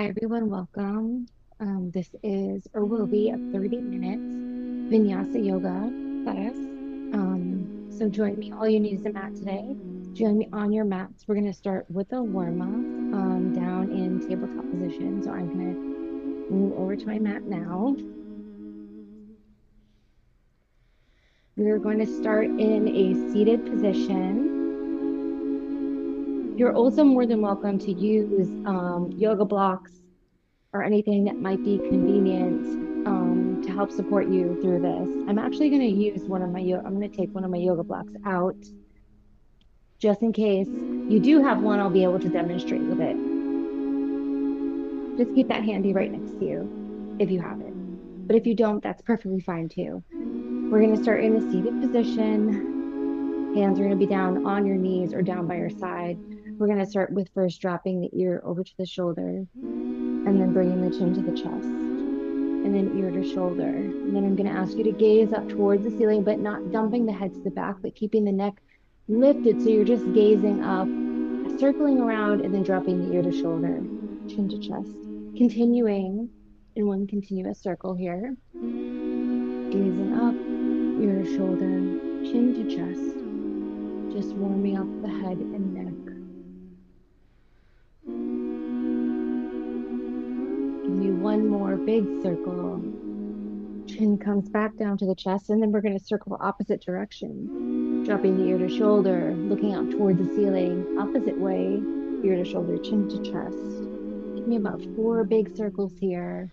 Hi everyone, welcome. This is or will be a 30 minutes Vinyasa yoga class. So join me. All you need is a mat today. Join me on your mats. We're going to start with a warm up down in tabletop position. So I'm going to move over to my mat now. We're going to start in a seated position. You're also more than welcome to use yoga blocks or anything that might be convenient to help support you through this. I'm actually going to use I'm going to take one of my yoga blocks out just in case you do have one. I'll be able to demonstrate with it. Just keep that handy right next to you if you have it. But if you don't, that's perfectly fine too. We're going to start in a seated position. Hands are going to be down on your knees or down by your side. We're going to start with first dropping the ear over to the shoulder and then bringing the chin to the chest and then ear to shoulder. And then I'm going to ask you to gaze up towards the ceiling, but not dumping the head to the back, but keeping the neck lifted. So you're just gazing up, circling around, and then dropping the ear to shoulder, chin to chest. Continuing in one continuous circle here. Gazing up, ear to shoulder, chin to chest. Just warming up the head and neck. Give me one more big circle. Chin comes back down to the chest, and then we're going to circle opposite direction. Dropping the ear to shoulder, looking out towards the ceiling, opposite way, ear to shoulder, chin to chest. Give me about 4 big circles here.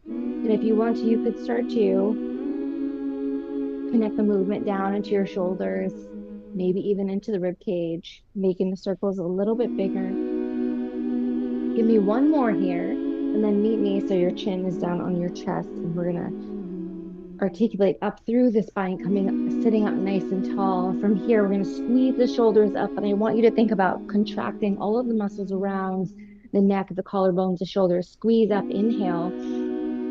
And if you want to, you could start to connect the movement down into your shoulders, maybe even into the rib cage, making the circles a little bit bigger. Give me one more here, and then meet me so your chin is down on your chest, and we're going to articulate up through the spine, sitting up nice and tall. From here, we're going to squeeze the shoulders up, and I want you to think about contracting all of the muscles around the neck, the collarbones, the shoulders. Squeeze up, inhale.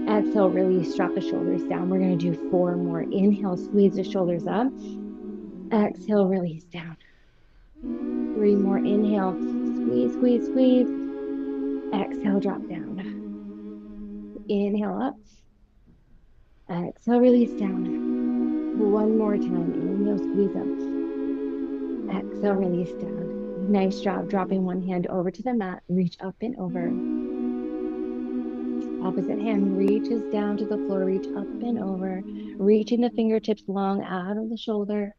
Exhale, release, drop the shoulders down. We're going to do 4 more. Inhale, squeeze the shoulders up. Exhale, release down. 3 more. Inhale, squeeze, squeeze, squeeze. Exhale, drop down. Inhale up. Exhale, release down. 1 more time. Inhale, squeeze up. Exhale, release down. Nice job. Dropping one hand over to the mat. Reach up and over. Opposite hand reaches down to the floor. Reach up and over. Reaching the fingertips long out of the shoulder.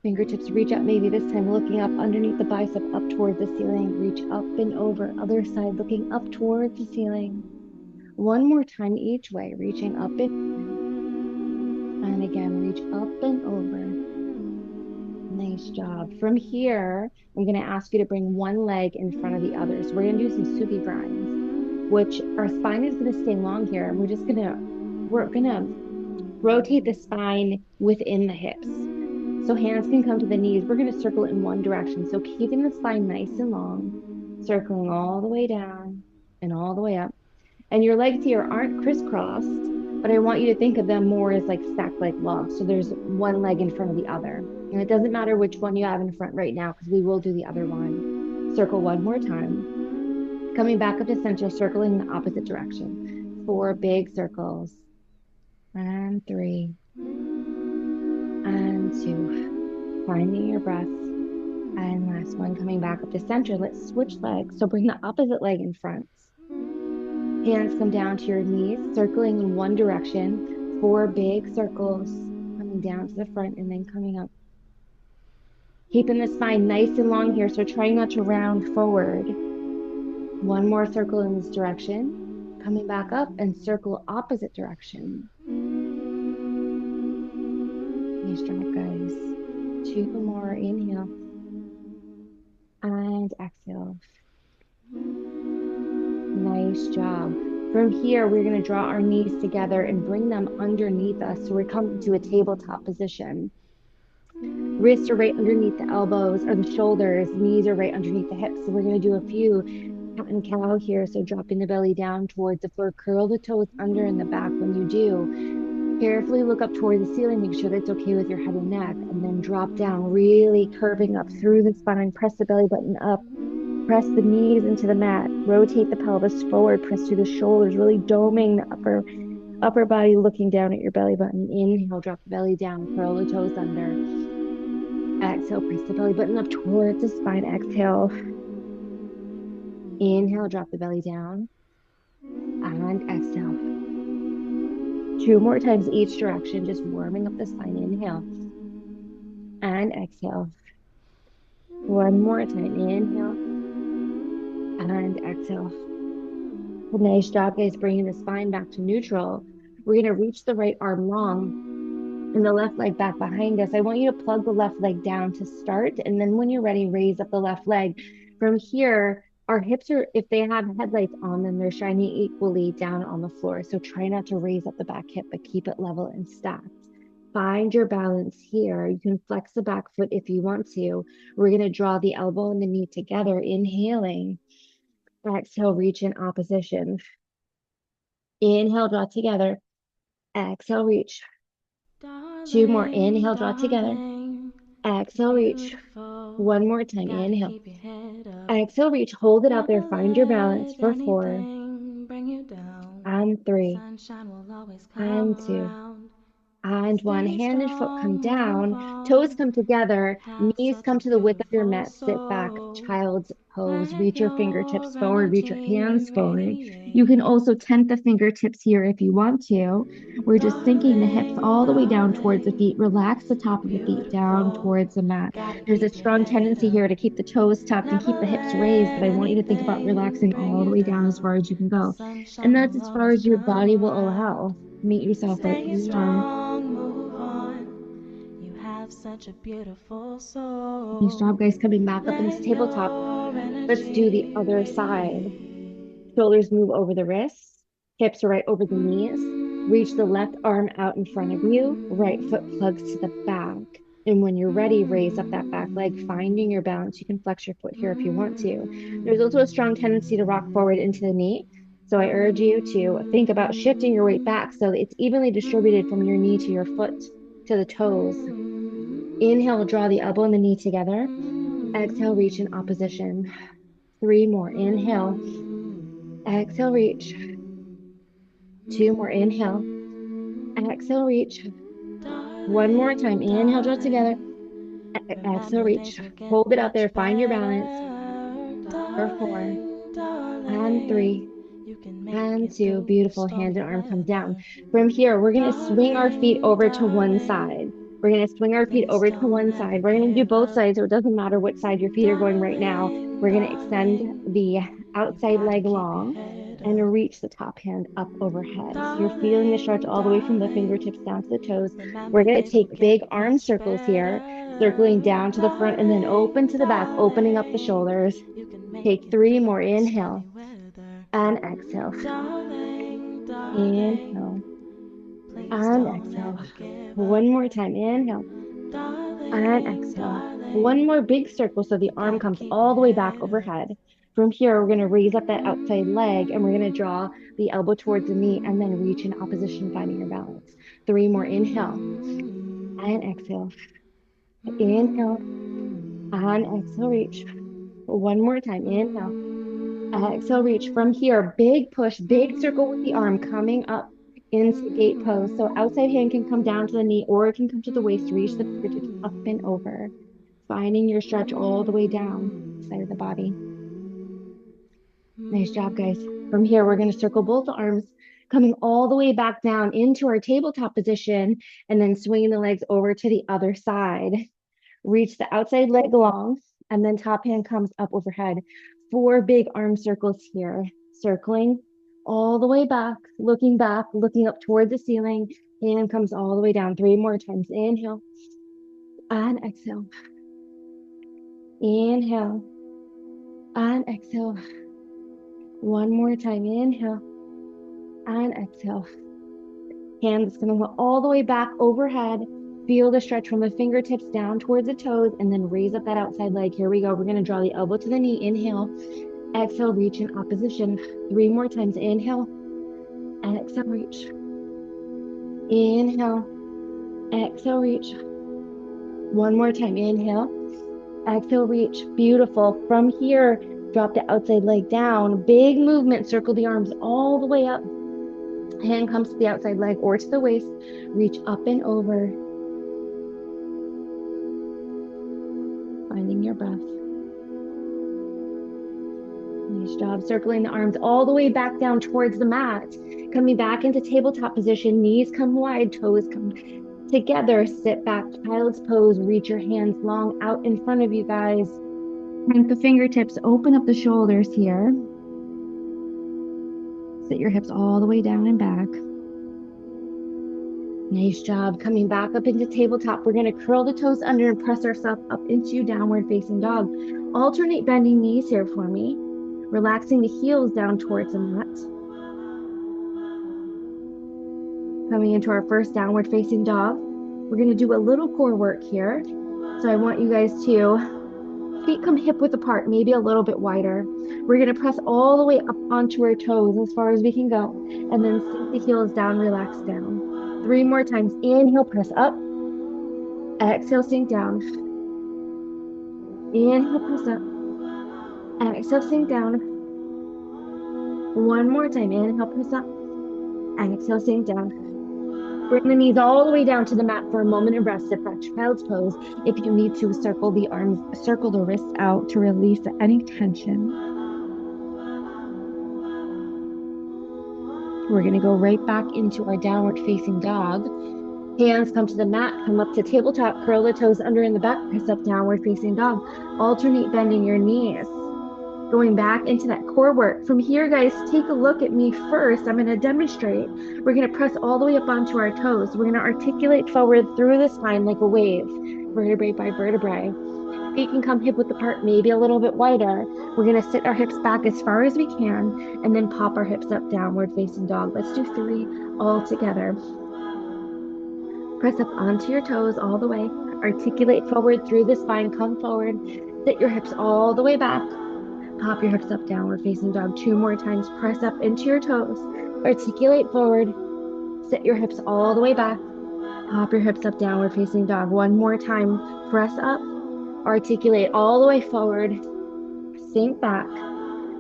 Fingertips reach up, maybe this time looking up underneath the bicep, up towards the ceiling. Reach up and over. Other side, looking up towards the ceiling. 1 more time each way, reaching up and again, reach up and over. Nice job. From here, I'm going to ask you to bring one leg in front of the other. So we're going to do some suki grinds, which our spine is going to stay long here. And we're going to rotate the spine within the hips. So hands can come to the knees. We're going to circle in one direction. So keeping the spine nice and long, circling all the way down and all the way up. And your legs here aren't crisscrossed, but I want you to think of them more as like stacked like logs. So there's one leg in front of the other. And it doesn't matter which one you have in front right now, because we will do the other one. Circle one more time. Coming back up to center, circling the opposite direction. 4 big circles. And 3. And 2. Finding your breath. And last one, coming back up to center. Let's switch legs. So bring the opposite leg in front. Hands come down to your knees, circling in one direction. 4 big circles, coming down to the front and then coming up. Keeping the spine nice and long here, so trying not to round forward. 1 more circle in this direction. Coming back up and circle opposite direction. Nice job, guys. 2 more. Inhale. And exhale. Nice job. From here, we're going to draw our knees together and bring them underneath us. So we're coming to a tabletop position. Wrists are right underneath the elbows or the shoulders. Knees are right underneath the hips. So we're going to do a few cat and cow here. So dropping the belly down towards the floor. Curl the toes under and the back when you do. Carefully look up toward the ceiling. Make sure that's okay with your head and neck. And then drop down, really curving up through the spine. Press the belly button up. Press the knees into the mat. Rotate the pelvis forward. Press through the shoulders, really doming the upper body, looking down at your belly button. Inhale, drop the belly down, curl the toes under. Exhale, press the belly button up towards the spine. Exhale. Inhale, drop the belly down. And exhale. 2 more times each direction, just warming up the spine. Inhale. And exhale. 1 more time. Inhale. And exhale. Nice job, guys, bringing the spine back to neutral. We're going to reach the right arm long and the left leg back behind us. I want you to plug the left leg down to start. And then when you're ready, raise up the left leg. From here, our hips are, if they have headlights on them, they're shining equally down on the floor. So try not to raise up the back hip, but keep it level and stacked. Find your balance here. You can flex the back foot if you want to. We're going to draw the elbow and the knee together, inhaling. Exhale, reach in opposition. Inhale, draw together. Exhale, reach. 2 more. Inhale, draw together. Exhale, reach. 1 more time. Inhale. Exhale, reach. Hold it out there. Find your balance for 4 and 3 and 2 and 1. Hand and foot come down. Toes come together. Knees come to the width of your mat. Sit back. Child's pose. Reach your fingertips forward. Reach your hands forward. You can also tent the fingertips here if you want to. We're just sinking the hips all the way down towards the feet. Relax the top of the feet down towards the mat. There's a strong tendency here to keep the toes tucked and keep the hips raised, but I want you to think about relaxing all the way down as far as you can go. And that's as far as your body will allow. Meet yourself where you are. Such a beautiful soul. Nice job, guys, coming back up into tabletop. Let's do the other side. Shoulders move over the wrists, hips are right over the knees. Reach the left arm out in front of you, right foot plugs to the back. And when you're ready, raise up that back leg, finding your balance. You can flex your foot here if you want to. There's also a strong tendency to rock forward into the knee. So I urge you to think about shifting your weight back so that it's evenly distributed from your knee to your foot to the toes. Inhale, draw the elbow and the knee together. Exhale, reach in opposition. 3 more. Inhale. Exhale, reach. 2 more. Inhale. Exhale, reach. 1 more time. Inhale, draw together. Exhale, reach. Hold it out there. Find your balance. For 4 and 3 and 2. Beautiful. Hand and arm come down. From here, we're going to swing our feet over to one side. We're going to swing our feet over to one side. We're going to do both sides, so it doesn't matter which side your feet are going right now. We're going to extend the outside leg long and reach the top hand up overhead. So you're feeling the stretch all the way from the fingertips down to the toes. We're going to take big arm circles here, circling down to the front and then open to the back, opening up the shoulders. Take 3 more. Inhale and exhale. Inhale and exhale. 1 more time. Inhale and exhale. 1 more big circle so the arm comes all the way back overhead. From here, we're going to raise up that outside leg and we're going to draw the elbow towards the knee and then reach in opposition, finding your balance. 3 more. Inhale and exhale. Inhale and exhale, reach. 1 more time. Inhale. Exhale, reach. From here, big push, big circle with the arm coming up into gate pose. So outside hand can come down to the knee or it can come to the waist. Reach the fingertips up and over, finding your stretch all the way down the side of the body. Nice job, guys. From here, we're going to circle both arms, coming all the way back down into our tabletop position, and then swinging the legs over to the other side. Reach the outside leg long, and then top hand comes up overhead. 4 big arm circles here, circling all the way back, looking up toward the ceiling, and comes all the way down. 3 more times. Inhale and exhale. Inhale and exhale. 1 more time. Inhale and exhale. Hands going to go all the way back overhead. Feel the stretch from the fingertips down towards the toes and then raise up that outside leg. Here we go. We're going to draw the elbow to the knee. Inhale. Exhale, reach in opposition. 3 more times. Inhale. Exhale, reach. Inhale. Exhale, reach. 1 more time. Inhale. Exhale, reach. Beautiful. From here, drop the outside leg down. Big movement, circle the arms all the way up. Hand comes to the outside leg or to the waist. Reach up and over. Finding your breath. Nice job. Circling the arms all the way back down towards the mat. Coming back into tabletop position. Knees come wide, toes come together. Sit back, child's pose. Reach your hands long out in front of you, guys. Crank the fingertips. Open up the shoulders here. Sit your hips all the way down and back. Nice job. Coming back up into tabletop. We're going to curl the toes under and press ourselves up into downward facing dog. Alternate bending knees here for me. Relaxing the heels down towards the mat. Coming into our first downward facing dog. We're going to do a little core work here. So I want you guys to feet come hip width apart, maybe a little bit wider. We're going to press all the way up onto our toes as far as we can go. And then sink the heels down, relax down. 3 more times. Inhale, press up. Exhale, sink down. Inhale, press up. Exhale, sink down. 1 more time. Inhale, press up. Exhale, sink down. Bring the knees all the way down to the mat for a moment of rest. Sit back, child's pose. If you need to, circle the arms, circle the wrists out to release any tension. We're going to go right back into our downward facing dog. Hands come to the mat, come up to tabletop, curl the toes under in the back, press up, downward facing dog. Alternate bending your knees. Going back into that core work. From here, guys, take a look at me first. I'm going to demonstrate. We're going to press all the way up onto our toes. We're going to articulate forward through the spine like a wave, vertebrae by vertebrae. Feet can come hip width apart, maybe a little bit wider. We're going to sit our hips back as far as we can and then pop our hips up, downward facing dog. Let's do 3 all together. Press up onto your toes all the way. Articulate forward through the spine. Come forward. Sit your hips all the way back. Pop your hips up, downward facing dog. 2 more times. Press up into your toes. Articulate forward. Sit your hips all the way back. Pop your hips up, downward facing dog. 1 more time. Press up. Articulate all the way forward. Sink back.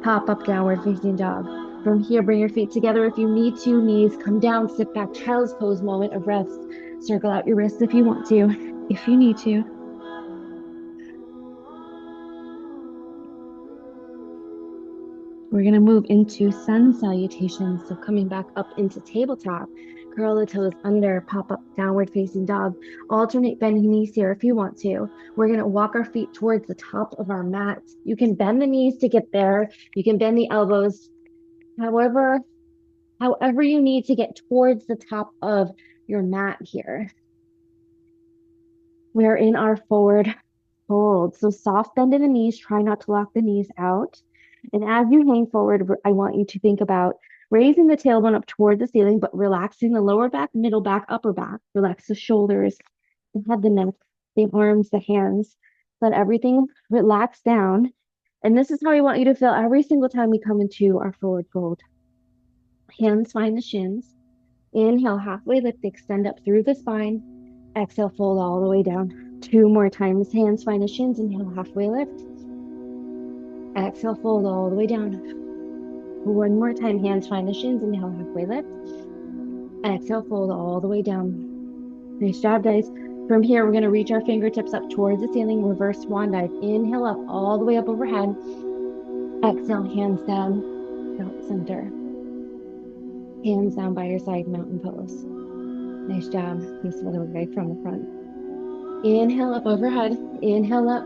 Pop up, downward facing dog. From here, bring your feet together if you need to. Knees come down. Sit back, child's pose, moment of rest. Circle out your wrists if you want to, if you need to. We're going to move into sun salutations. So coming back up into tabletop, curl the toes under, pop up, downward facing dog. Alternate bending knees here if you want to. We're going to walk our feet towards the top of our mat. You can bend the knees to get there. You can bend the elbows. However you need to get towards the top of your mat here. We are in our forward fold. So soft bend in the knees. Try not to lock the knees out. And as you hang forward, I want you to think about raising the tailbone up toward the ceiling, but relaxing the lower back, middle back, upper back. Relax the shoulders, the head, the neck, the arms, the hands. Let everything relax down. And this is how I want you to feel every single time we come into our forward fold. Hands find the shins. Inhale, halfway lift, extend up through the spine. Exhale, fold all the way down. 2 more times. Hands find the shins. Inhale, halfway lift. Exhale, fold all the way down. 1 more time. Hands find the shins. Inhale, halfway lift. Exhale, fold all the way down. Nice job, guys. From here, we're going to reach our fingertips up towards the ceiling. Reverse swan dive. Inhale up, all the way up overhead. Exhale, hands down, belt center. Hands down by your side, mountain pose. Nice job. This other way from the front. Inhale up overhead. Inhale up.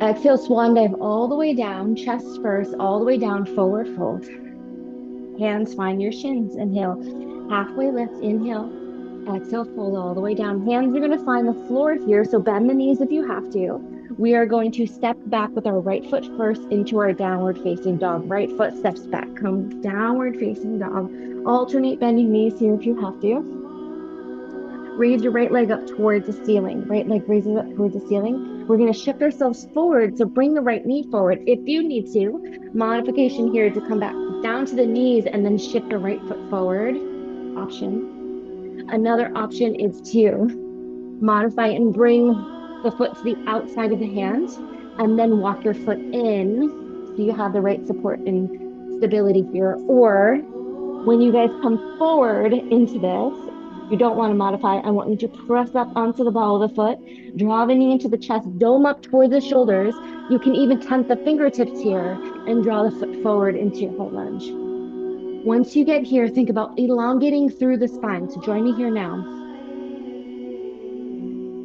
Exhale, swan dive all the way down, chest first, all the way down, forward fold. Hands find your shins. Inhale, halfway lift. Inhale. Exhale, fold all the way down. Hands are going to find the floor here, so bend the knees if you have to. We are going to step back with our right foot first into our downward facing dog. Right foot steps back, comes downward facing dog. Alternate bending knees here if you have to. Raise your right leg up towards the ceiling. Right leg raises up towards the ceiling. We're going to shift ourselves forward, so bring the right knee forward if you need to. Modification here to come back down to the knees and then shift the right foot forward. Option. Another option is to modify and bring the foot to the outside of the hand and then walk your foot in Do you have the right support and stability here? Or when you guys come forward into this, you don't want to modify. I want you to press up onto the ball of the foot, draw the knee into the chest, dome up towards the shoulders. You can even tent the fingertips here and draw the foot forward into your high lunge. Once you get here, think about elongating through the spine. So join me here now.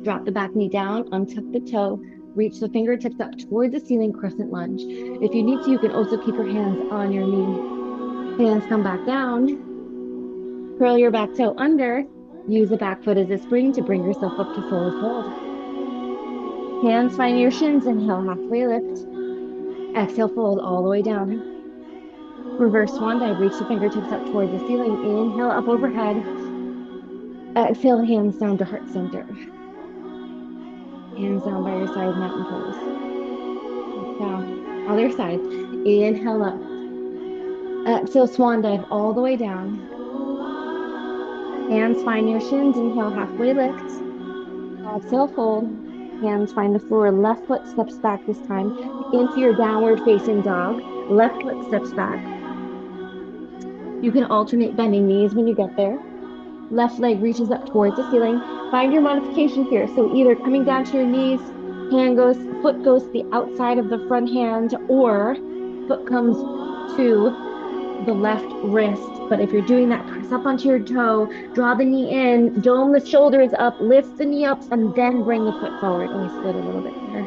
Drop the back knee down, untuck the toe, reach the fingertips up towards the ceiling, crescent lunge. If you need to, you can also keep your hands on your knee. Hands come back down. Curl your back toe under. Use the back foot as a spring to bring yourself up to forward fold. Hands find your shins. Inhale, halfway lift. Exhale, fold all the way down. Reverse swan dive. Reach the fingertips up towards the ceiling. Inhale, up overhead. Exhale, hands down to heart center. Hands down by your side, mountain pose. Down. Other side. Inhale up. Exhale, swan dive all the way down. Hands find your shins. Inhale, halfway lift. Exhale, fold. Hands find the floor. Left foot steps back this time into your downward facing dog. Left foot steps back. You can alternate bending knees when you get there. Left leg reaches up towards the ceiling. Find your modification here. So either coming down to your knees, foot goes to the outside of the front hand, or foot comes to the left wrist. But if you're doing that, press up onto your toe, draw the knee in, dome the shoulders up, lift the knee up, and then bring the foot forward. Oh, I slid a little bit there.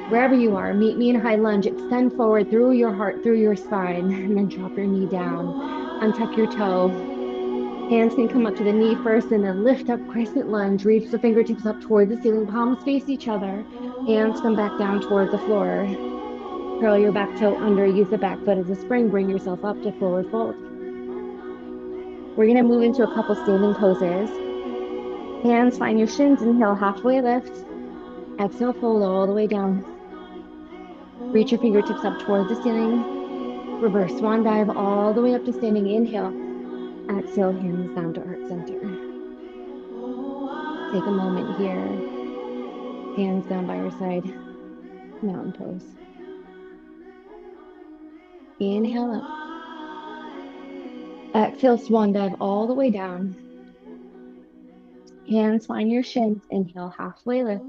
Wherever you are, meet me in high lunge. Extend forward through your heart, through your spine, and then drop your knee down. Untuck your toe. Hands can come up to the knee first and then lift up, crescent lunge. Reach the fingertips up towards the ceiling, palms face each other. Hands come back down towards the floor. Curl your back toe under, use the back foot as a spring, bring yourself up to forward fold. We're gonna move into a couple standing poses. Hands find your shins, inhale, halfway lift. Exhale, fold all the way down. Reach your fingertips up towards the ceiling. Reverse swan dive all the way up to standing, inhale. Exhale, hands down to heart center. Take a moment here. Hands down by your side, mountain pose. Inhale up. Exhale, swan dive all the way down. Hands find your shins. Inhale, halfway lift.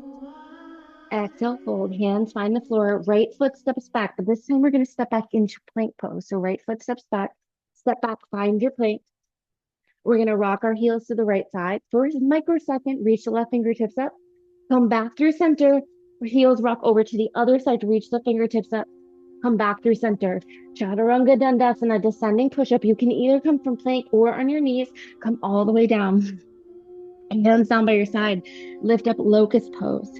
Exhale, fold. Hands find the floor. Right foot steps back, but this time we're going to step back into plank pose. So right foot steps back, step back, find your plank. We're going to rock our heels to the right side. For a microsecond, reach the left fingertips up. Come back through center. Heels rock over to the other side to reach the fingertips up. Come back through center. Chaturanga Dandasana, descending push-up. You can either come from plank or on your knees. Come all the way down. Hands down by your side. Lift up locust pose.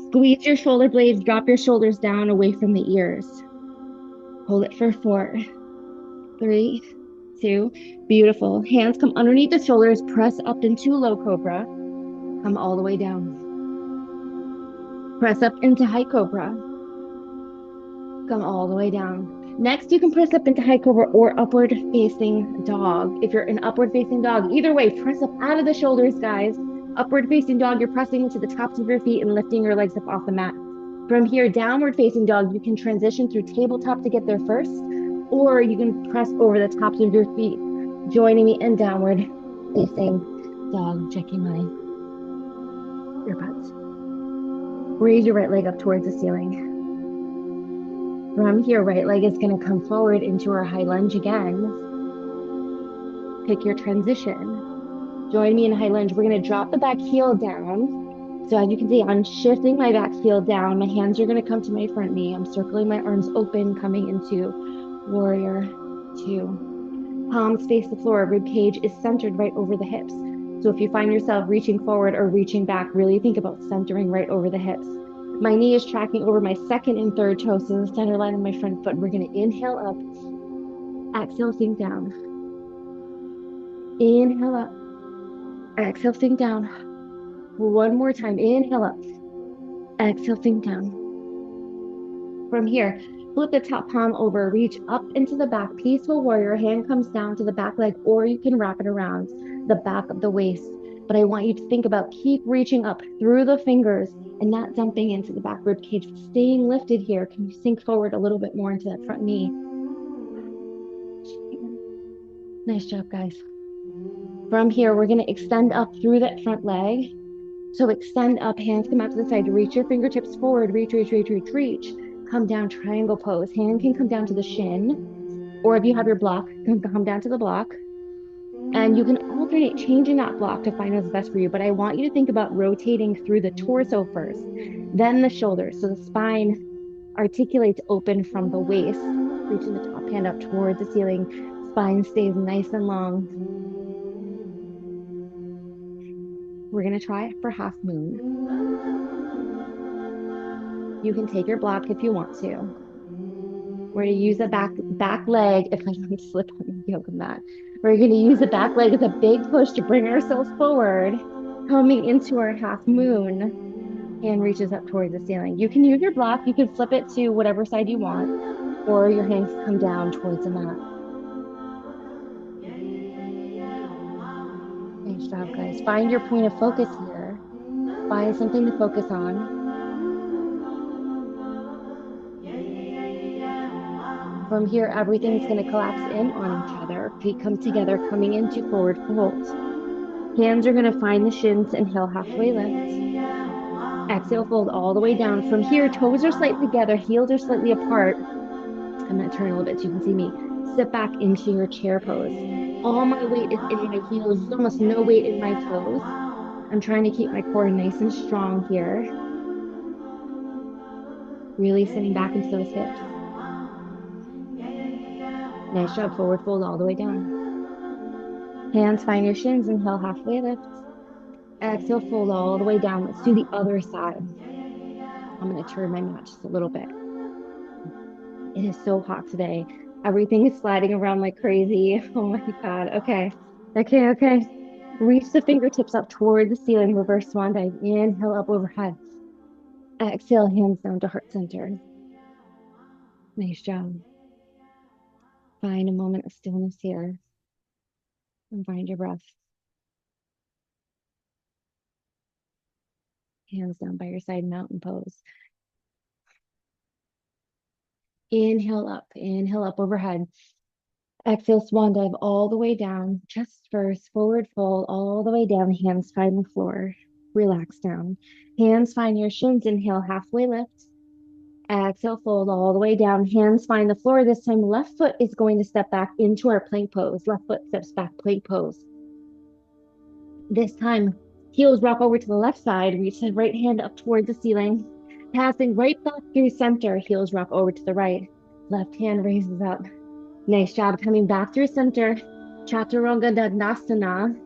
Squeeze your shoulder blades. Drop your shoulders down away from the ears. Hold it for 4, 3, 2. Beautiful. Hands come underneath the shoulders. Press up into low cobra. Come all the way down. Press up into high cobra. Come all the way down. Next, you can press up into high cobra or upward facing dog. If you're in upward facing dog, either way, press up out of the shoulders, guys. Upward facing dog, you're pressing into the tops of your feet and lifting your legs up off the mat. From here, downward facing dog, you can transition through tabletop to get there first, or you can press over the tops of your feet, joining me in downward facing dog. Checking my earbuds. Raise your right leg up towards the ceiling. From here, right leg is going to come forward into our high lunge again. Pick your transition. Join me in high lunge. We're going to drop the back heel down. So as you can see, I'm shifting my back heel down. My hands are going to come to my front knee. I'm circling my arms open, coming into warrior 2. Palms face the floor. Rib cage is centered right over the hips. So if you find yourself reaching forward or reaching back, really think about centering right over the hips. My knee is tracking over my second and third toes, so the center line of my front foot. We're going to inhale up. Exhale, sink down. Inhale up. Exhale, sink down. One more time. Inhale up. Exhale, sink down. From here, flip the top palm over. Reach up into the back. Peaceful warrior. Hand comes down to the back leg, or you can wrap it around the back of the waist. but I want you to think about keep reaching up through the fingers and not dumping into the back rib cage, staying lifted here. Can you sink forward a little bit more into that front knee? Nice job, guys. From here, we're going to extend up through that front leg. So extend up, hands come out to the side, reach your fingertips forward, reach, reach, reach, reach, reach. Come down, triangle pose. Hand can come down to the shin, or if you have your block, come down to the block. And you can alternate changing that block to find what's best for you. But I want you to think about rotating through the torso first, then the shoulders. So the spine articulates open from the waist, reaching the top hand up toward the ceiling. Spine stays nice and long. We're going to try it for half moon. You can take your block if you want to. We're going to use the back leg. If I don't slip on the yoga mat, we're going to use the back leg as a big push to bring ourselves forward, coming into our half moon. Hand reaches up towards the ceiling. You can use your block. You can flip it to whatever side you want, or your hands come down towards the mat. Nice job, guys. Find your point of focus here. Find something to focus on. From here, everything's going to collapse in on each other. Feet come together, coming into forward fold. Hands are going to find the shins, inhale, halfway lift. Exhale, fold all the way down. From here, toes are slightly together, heels are slightly apart. I'm going to turn a little bit so you can see me. Sit back into your chair pose. All my weight is in my heels. There's almost no weight in my toes. I'm trying to keep my core nice and strong here. Really sitting back into those hips. Nice job, forward fold all the way down. Hands find your shins, inhale, halfway lift. Exhale, fold all the way down. Let's do the other side. I'm going to turn my mat just a little bit. It is so hot today. Everything is sliding around like crazy. Oh my God. Okay. Reach the fingertips up toward the ceiling. Reverse swan dive. Inhale up overhead. Exhale, hands down to heart center. Nice job. Find a moment of stillness here. And find your breath. Hands down by your side, mountain pose. Inhale up overhead. Exhale, swan dive all the way down. Chest first, forward fold all the way down. Hands find the floor. Relax down. Hands find your shins. Inhale, halfway lift. Exhale, fold all the way down. Hands find the floor. This time, left foot is going to step back into our plank pose. Left foot steps back, plank pose. This time, heels rock over to the left side. Reach the right hand up toward the ceiling. Passing right back through center. Heels rock over to the right. Left hand raises up. Nice job coming back through center. Chaturanga Dandasana.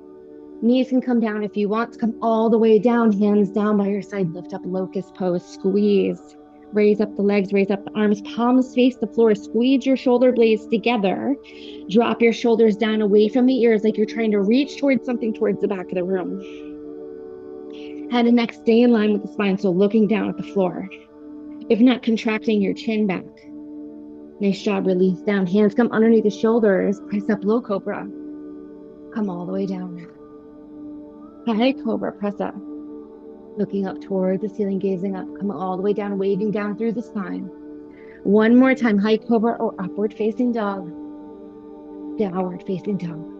Knees can come down if you want to come all the way down. Hands down by your side. Lift up locust pose. Squeeze. Raise up the legs, raise up the arms. Palms face the floor. Squeeze your shoulder blades together. Drop your shoulders down away from the ears like you're trying to reach towards something towards the back of the room. Head and neck stay in line with the spine, so looking down at the floor. If not, contracting your chin back. Nice job. Release down. Hands come underneath the shoulders. Press up, low cobra. Come all the way down. High cobra. Press up. Looking up toward the ceiling, gazing up. Come all the way down, waving down through the spine. One more time. High cobra or upward facing dog. Downward facing dog.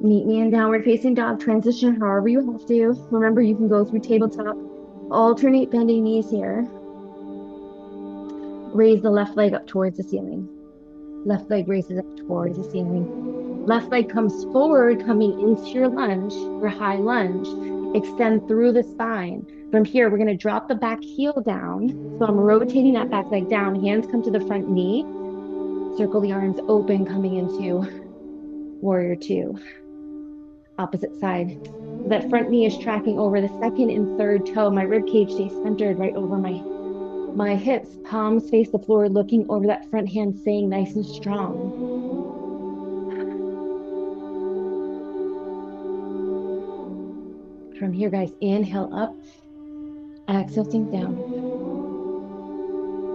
Meet me in downward facing dog. Transition however you have to. Remember, you can go through tabletop. Alternate bending knees here. Raise the left leg up towards the ceiling. Left leg raises up towards the ceiling. Left leg comes forward, coming into your lunge, your high lunge. Extend through the spine. From here, we're going to drop the back heel down. So I'm rotating that back leg down. Hands come to the front knee. Circle the arms open, coming into warrior two. Opposite side. That front knee is tracking over the second and third toe. My rib cage stays centered right over my hips. Palms face the floor, looking over that front hand, staying nice and strong. From here, guys, inhale up. Exhale, sink down.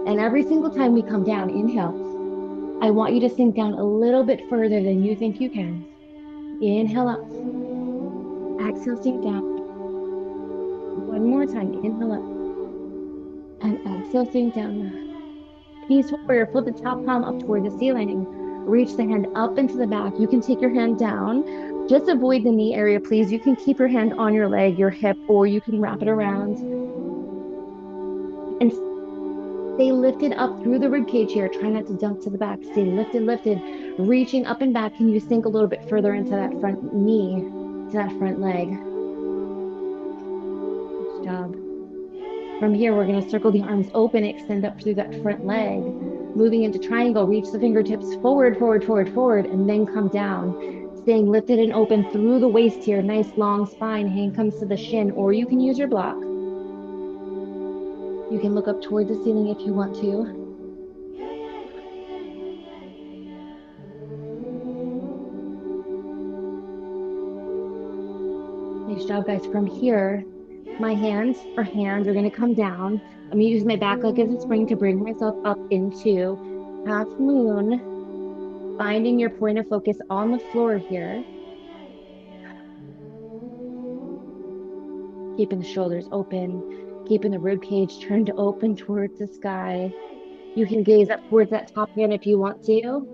And every single time we come down, inhale, I want you to sink down a little bit further than you think you can. Inhale up. Exhale, sink down. One more time. Inhale up and exhale, sink down. Peaceful warrior, flip the top palm up toward the ceiling. Reach the hand up into the back. You can take your hand down. Just avoid the knee area, please. You can keep your hand on your leg, your hip, or you can wrap it around and stay lifted up through the rib cage here. Try not to dump to the back. Stay lifted, lifted, reaching up and back. Can you sink a little bit further into that front knee, to that front leg? Good job. From here, we're going to circle the arms open, extend up through that front leg. Moving into triangle, reach the fingertips forward, forward, forward, forward, and then come down. Staying lifted and open through the waist here. Nice long spine. Hand comes to the shin, or you can use your block. You can look up toward the ceiling if you want to. Nice job, guys. From here, my hands are going to come down. I'm going to use my back leg as a spring to bring myself up into half moon, finding your point of focus on the floor here. Keeping the shoulders open, keeping the rib cage turned open towards the sky. You can gaze up towards that top hand if you want to.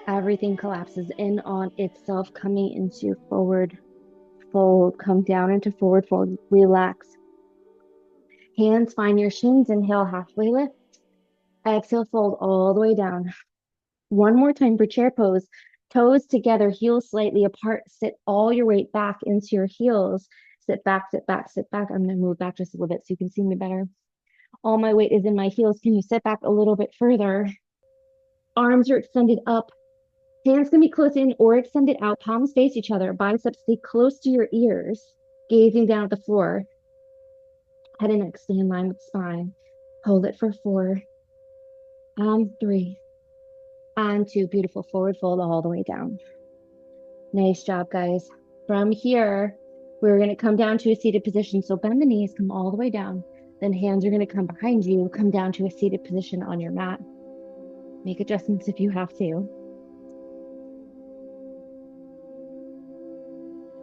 Everything collapses in on itself, coming into forward fold. Come down into forward fold. Relax. Hands find your shins. Inhale, halfway lift. Exhale, fold all the way down. One more time for chair pose. Toes together, heels slightly apart. Sit all your weight back into your heels. Sit back, sit back, sit back. I'm going to move back just a little bit so you can see me better. All my weight is in my heels. Can you sit back a little bit further? Arms are extended up. Hands can be close in or extended out. Palms face each other. Biceps stay close to your ears. Gazing down at the floor. Head and neck stay in line with the spine. Hold it for 4 and 3 and 2. Beautiful. Forward fold all the way down. Nice job, guys. From here, we're going to come down to a seated position. So bend the knees, come all the way down. Then hands are going to come behind you, come down to a seated position on your mat. Make adjustments if you have to.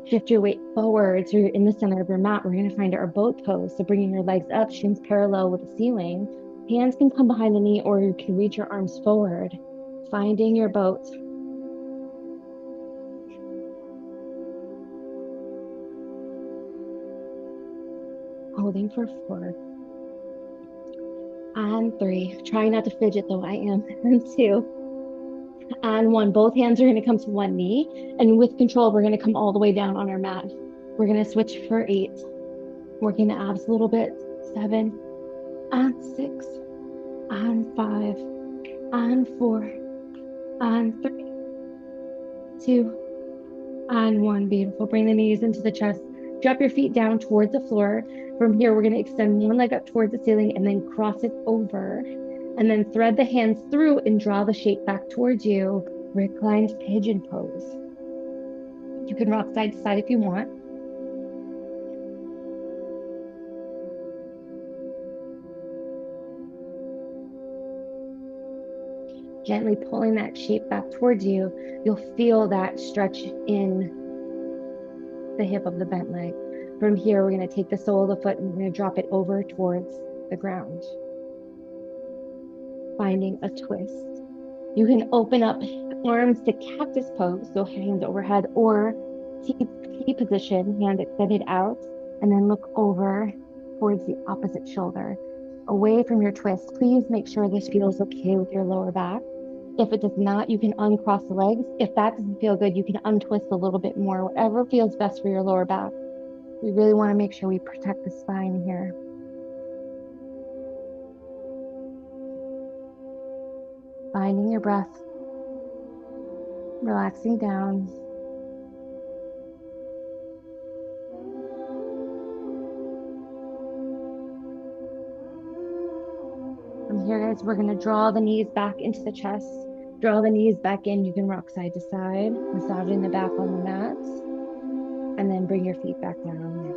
Shift your weight forward so you're in the center of your mat. We're going to find our boat pose. So bringing your legs up, shins parallel with the ceiling. Hands can come behind the knee or you can reach your arms forward. Finding your boat. Holding for 4 and 3. Try not to fidget though, I am. And 2 and 1. Both hands are going to come to one knee. And with control, we're going to come all the way down on our mat. We're going to switch for 8. Working the abs a little bit. 7 and 6 and 5 and 4 and 3, 2 and 1. Beautiful. Bring the knees into the chest. Drop your feet down towards the floor. From here, we're going to extend one leg up towards the ceiling and then cross it over. And then thread the hands through and draw the shape back towards you. Reclined pigeon pose. You can rock side to side if you want. Gently pulling that shape back towards you. You'll feel that stretch in the hip of the bent leg. From here, we're going to take the sole of the foot and we're going to drop it over towards the ground. Finding a twist. You can open up arms to cactus pose, so hands overhead, or T position, hand extended out, and then look over towards the opposite shoulder, away from your twist. Please make sure this feels okay with your lower back. If it does not, you can uncross the legs. If that doesn't feel good, you can untwist a little bit more, whatever feels best for your lower back. We really want to make sure we protect the spine here. Finding your breath, relaxing down. From here, guys, we're going to draw the knees back into the chest. Draw the knees back in. You can rock side to side, massaging the back on the mats. And then bring your feet back down.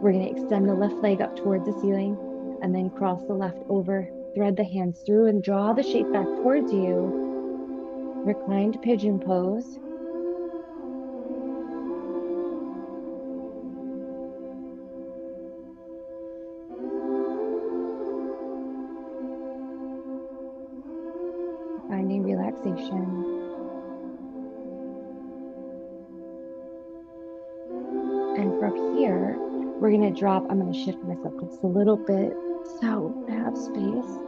We're going to extend the left leg up towards the ceiling and then cross the left over. Thread the hands through and draw the shape back towards you. reclined pigeon pose. Finding relaxation. And from here, we're going to drop. I'm going to shift myself just a little bit so I have space.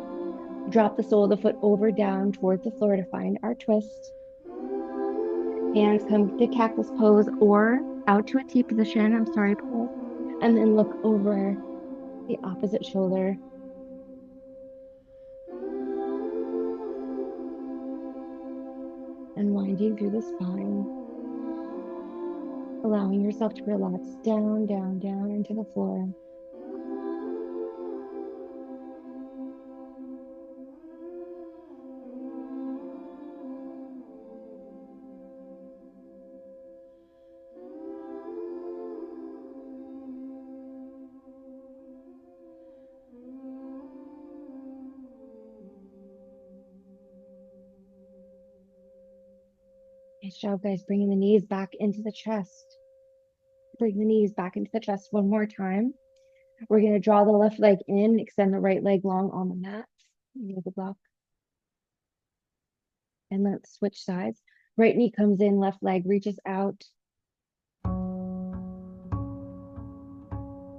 Drop the sole of the foot over down towards the floor to find our twist. Hands come to cactus pose or out to a T position. I'm sorry, Paul. And then look over the opposite shoulder. And winding through the spine. Allowing yourself to relax down, down, down into the floor. Nice job, guys. Bringing the knees back into the chest. Bring the knees back into the chest one more time. We're going to draw the left leg in, extend the right leg long on the mat. Yoga block. And let's switch sides. Right knee comes in, left leg reaches out.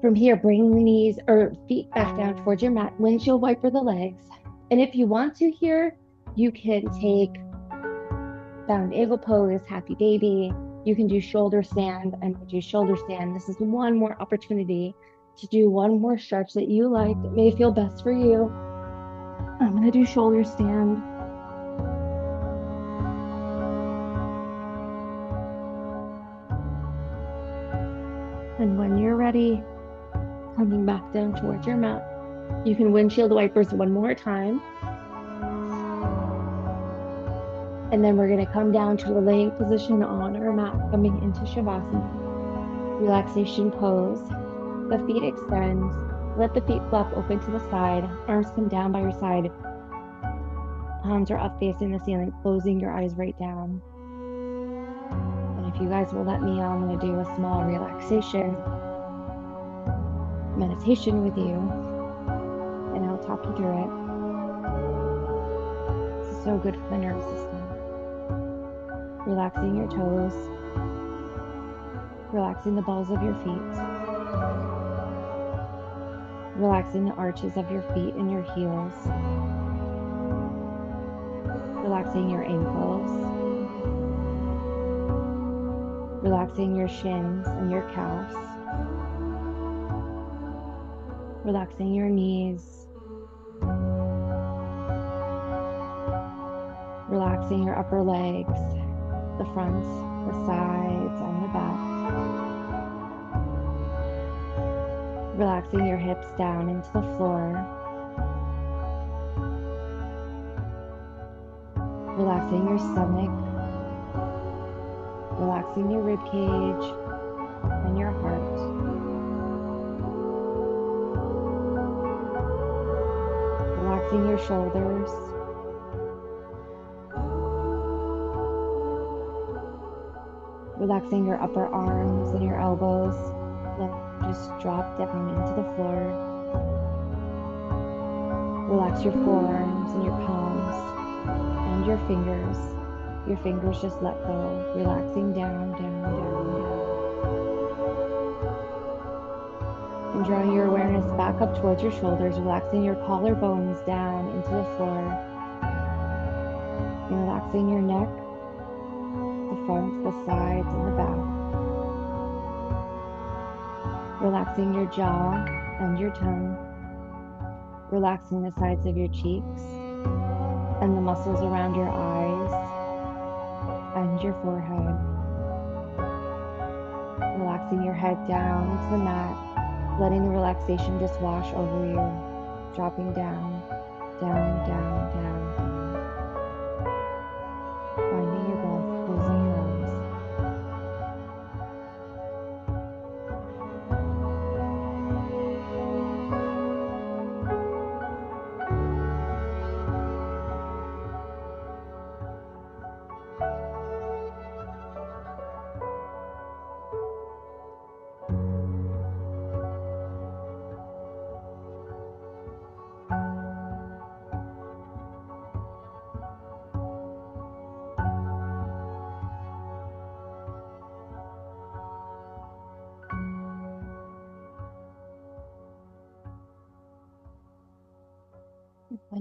From here, bring the knees or feet back down towards your mat. Windshield wiper the legs. And if you want to here, you can take bound eagle pose, happy baby. You can do shoulder stand and do shoulder stand. This is one more opportunity to do one more stretch that you like, that may feel best for you. I'm going to do shoulder stand. And when you're ready, coming back down towards your mat, you can windshield wipers one more time. And then we're going to come down to a laying position on our mat, coming into Shavasana. Relaxation pose. The feet extend. Let the feet flap open to the side. Arms come down by your side. Palms are up facing the ceiling, closing your eyes right down. And if you guys will let me, I'm going to do a small relaxation meditation with you. And I'll talk you through it. This is so good for the nervous system. Relaxing your toes. Relaxing the balls of your feet. Relaxing the arches of your feet and your heels. Relaxing your ankles. Relaxing your shins and your calves. Relaxing your knees. Relaxing your upper legs, the fronts, the sides, and the back. Relaxing your hips down into the floor. Relaxing your stomach. Relaxing your rib cage and your heart. Relaxing your shoulders. Relaxing your upper arms and your elbows. Then just drop down into the floor. Relax your forearms and your palms and your fingers. Your fingers just let go, relaxing down, down, down, down. And drawing your awareness back up towards your shoulders, relaxing your collarbones down into the floor. And relaxing your neck, the front, the sides, and the back. Relaxing your jaw and your tongue. Relaxing the sides of your cheeks and the muscles around your eyes and your forehead. Relaxing your head down into the mat, letting the relaxation just wash over you, dropping down, down, down, down, down. Finding your breath, closing your eyes.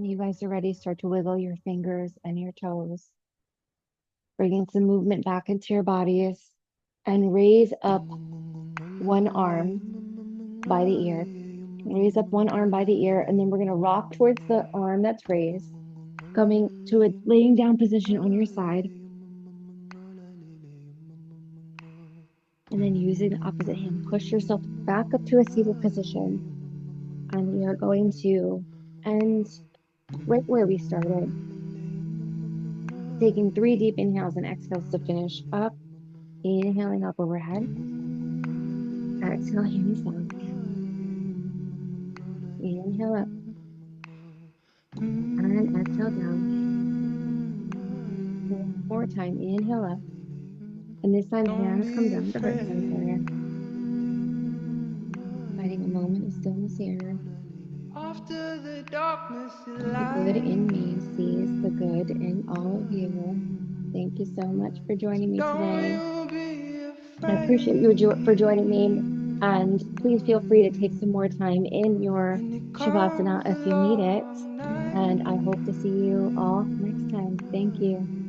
When you guys are ready, start to wiggle your fingers and your toes, bringing some movement back into your bodies, and raise up one arm by the ear. Raise up one arm by the ear, and then we're going to rock towards the arm that's raised, coming to a laying down position on your side, and then using the opposite hand, push yourself back up to a seated position. And we are going to end right where we started, taking 3 deep inhales and exhales to finish up, inhaling up overhead, exhale, hands down, inhale up, and exhale down. One more time, inhale up, and this time hands come down to heart center, finding a moment of stillness here. After the darkness, the The good light. in me sees the good in all of you. Thank you so much for joining me Don't today. you be I appreciate you afraid for joining me. And please feel free to take some more time in your when it comes Shavasana if you need it. along And night. I hope to see you all next time. Thank you.